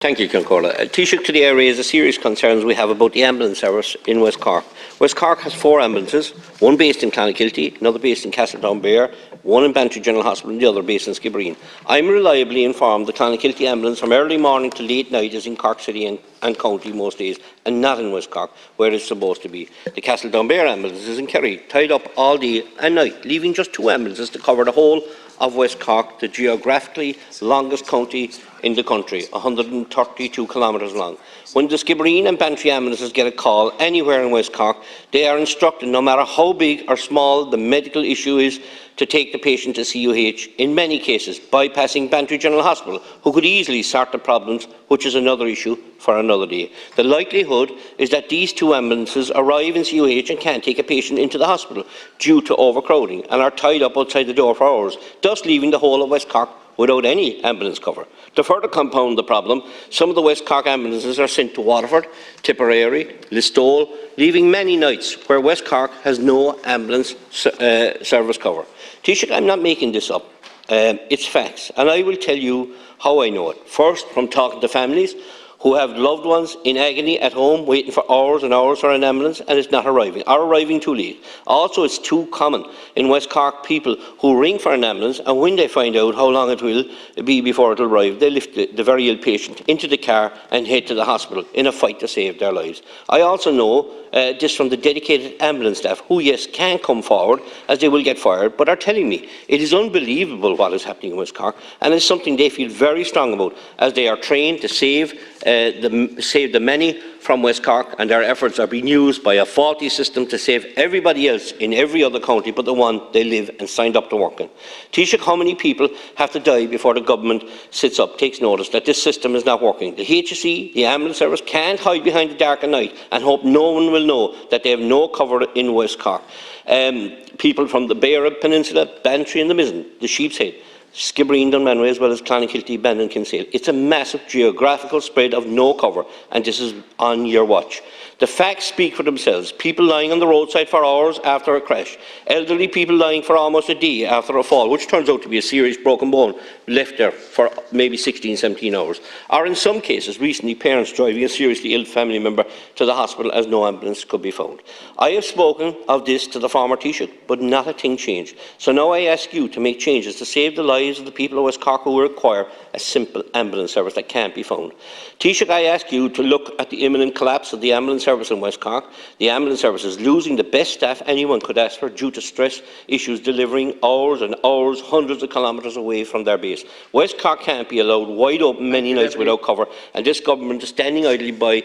Thank you, Concorda. Taoiseach today raised serious concerns we have about the ambulance service in West Cork. West Cork has 4 ambulances, one based in Clonakilty, another based in Castletownbere, one in Bantry General Hospital and the other based in Skibbereen. I'm reliably informed the Clonakilty ambulance from early morning to late night is in Cork City and County most days, and not in West Cork, where it's supposed to be. The Castletownbere ambulance is in Kerry, tied up all day and night, leaving just 2 ambulances to cover the whole of West Cork, the geographically longest county in the country, 132 kilometres long. When the Skibbereen and Bantry ambulances get a call anywhere in West Cork, they are instructed, no matter how big or small the medical issue is, to take the patient to CUH, in many cases bypassing Bantry General Hospital, who could easily sort the problems, which is another issue for another day. The likelihood is that these 2 ambulances arrive in CUH and can't take a patient into the hospital due to overcrowding and are tied up outside the door for hours, thus leaving the whole of West Cork without any ambulance cover. To further compound the problem, some of the West Cork ambulances are sent to Waterford, Tipperary, Listowel, leaving many nights where West Cork has no ambulance service cover. Taoiseach, I'm not making this up. It's facts, and I will tell you how I know it. First, from talking to families who have loved ones in agony at home, waiting for hours and hours for an ambulance, and it's not arriving, or arriving too late. Also, it's too common in West Cork, people who ring for an ambulance, and when they find out how long it will be before it will arrive, they lift the very ill patient into the car and head to the hospital in a fight to save their lives. I also know this from the dedicated ambulance staff, who, yes, can come forward, as they will get fired, but are telling me it is unbelievable what is happening in West Cork, and it's something they feel very strong about, as they are trained to save the many from West Cork, and their efforts are being used by a faulty system to save everybody else in every other county but the one they live and signed up to work in. Taoiseach, how many people have to die before the government sits up, takes notice that this system is not working? The HSE, the ambulance service, can't hide behind the dark at night and hope no one will know that they have no cover in West Cork. People from the Beara Peninsula, Bantry and the Mizzen, the Sheep's Head, Skibbereen, Dunmanway, as well as Clonakilty, Ben and Kinsale. It's a massive geographical spread of no cover, and this is on your watch. The facts speak for themselves. People lying on the roadside for hours after a crash. Elderly people lying for almost a day after a fall, which turns out to be a serious broken bone, left there for maybe 16, 17 hours. Or in some cases, recently, parents driving a seriously ill family member to the hospital as no ambulance could be found. I have spoken of this to the former Taoiseach, but not a thing changed. So now I ask you to make changes to save the lives of the people of West Cork who require a simple ambulance service that can't be found. Taoiseach, I ask you to look at the imminent collapse of the ambulance service in West Cork. The ambulance service is losing the best staff anyone could ask for due to stress issues, delivering hours and hours, hundreds of kilometres away from their base. West Cork can't be allowed wide open many nights without cover, and this government is standing idly by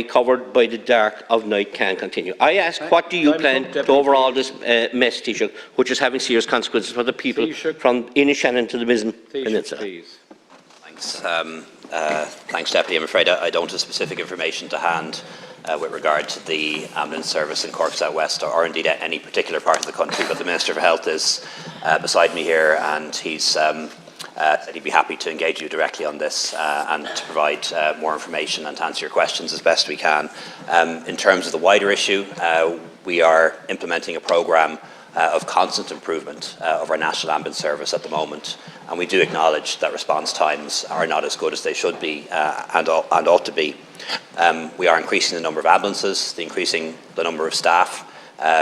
covered by the dark of night can't continue. I ask, what do you plan to overhaul this mess, Taoiseach, which is having serious consequences for the people from Inishannon to the Mizzen Peninsula? Thanks, Deputy. I'm afraid I don't have specific information to hand with regard to the ambulance service in Cork South West, or indeed any particular part of the country, but the Minister for Health is beside me here, and he's said he'd be happy to engage you directly on this and to provide more information and to answer your questions as best we can. In terms of the wider issue, we are implementing a programme of constant improvement of our National Ambulance Service at the moment, and we do acknowledge that response times are not as good as they should be and ought to be. We are increasing the number of ambulances, increasing the number of staff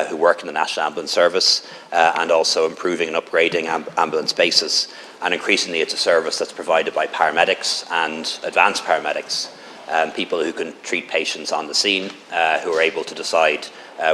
who work in the National Ambulance Service, and also improving and upgrading ambulance bases, and increasingly it's a service that's provided by paramedics and advanced paramedics, people who can treat patients on the scene, who are able to decide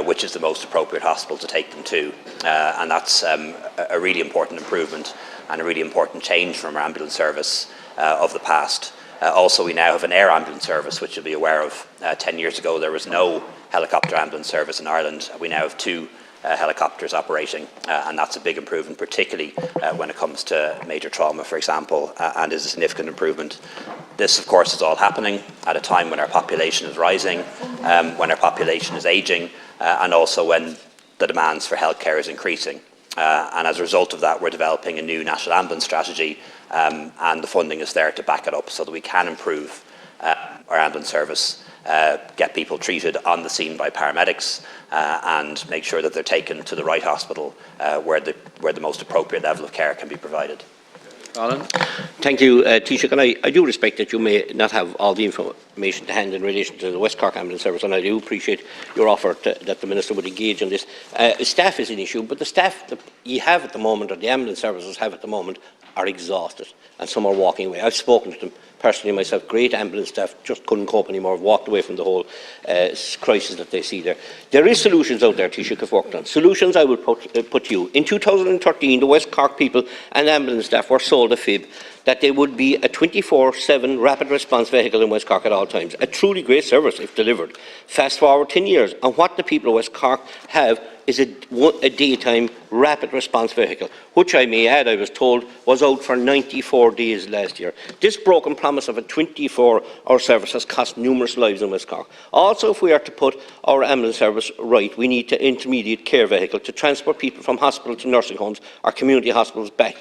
which is the most appropriate hospital to take them to, and that's a really important improvement and a really important change from our ambulance service of the past. Also, we now have an air ambulance service, which you'll be aware of. 10 years ago there was no helicopter ambulance service in Ireland. We now have 2 helicopters operating, and that's a big improvement, particularly when it comes to major trauma, for example, and is a significant improvement. This, of course, is all happening at a time when our population is rising, when our population is ageing, and also when the demands for healthcare is increasing. And as a result of that, we're developing a new national ambulance strategy, and the funding is there to back it up so that we can improve our ambulance service, get people treated on the scene by paramedics, and make sure that they're taken to the right hospital where the most appropriate level of care can be provided. Colin? Thank you, Taoiseach, and I do respect that you may not have all the information to hand in relation to the West Cork Ambulance Service, and I do appreciate your offer that the Minister would engage on this. Staff is an issue, but the staff that you have at the moment, or the ambulance services have at the moment, are exhausted, and some are walking away. I've spoken to them personally myself. Great ambulance staff just couldn't cope anymore, walked away from the whole crisis that they see there. There is solutions out there Taoiseach have worked on. Solutions I will put to you. In 2013, the West Cork people and ambulance staff were sold a fib that they would be a 24/7 rapid response vehicle in West Cork at all times. A truly great service if delivered. Fast forward 10 years, and what the people of West Cork have is a daytime rapid response vehicle, which I may add, I was told, was out for 94 days last year. This broken promise of a 24-hour service has cost numerous lives in West Cork. Also, if we are to put our ambulance service right, we need an intermediate care vehicle to transport people from hospital to nursing homes or community hospitals back.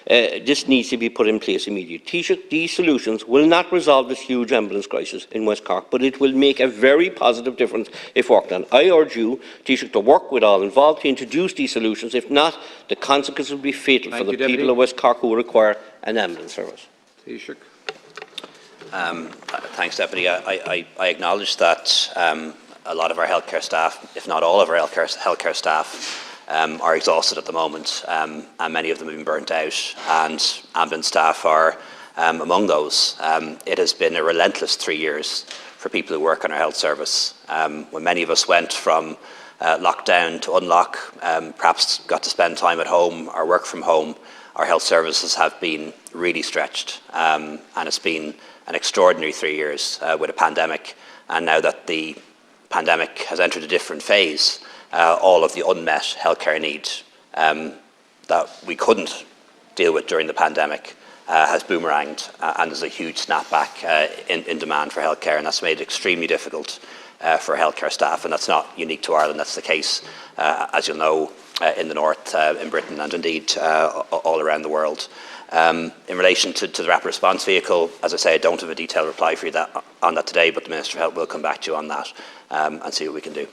This needs to be put in place immediately. Taoiseach, these solutions will not resolve this huge ambulance crisis in West Cork, but it will make a very positive difference if worked on. I urge you, Taoiseach, to work with all involved to introduce these solutions. If not, the consequences will be fatal for the people of West Cork who require an ambulance service. Taoiseach. Thanks, Deputy. I acknowledge that a lot of our healthcare staff, if not all of our healthcare staff, are exhausted at the moment, and many of them have been burnt out, and ambulance staff are among those. It has been a relentless 3 years for people who work on our health service. When many of us went from lockdown to unlock, perhaps got to spend time at home or work from home, our health services have been really stretched, and it's been an extraordinary 3 years with a pandemic, and now that the pandemic has entered a different phase, all of the unmet healthcare needs that we couldn't deal with during the pandemic has boomeranged, and there's a huge snapback in demand for healthcare, and that's made it extremely difficult for healthcare staff, and that's not unique to Ireland. That's the case, as you'll know, in the north, in Britain, and indeed all around the world. In relation to the rapid response vehicle, as I say, I don't have a detailed reply for you on that today, but the Minister for Health will come back to you on that and see what we can do.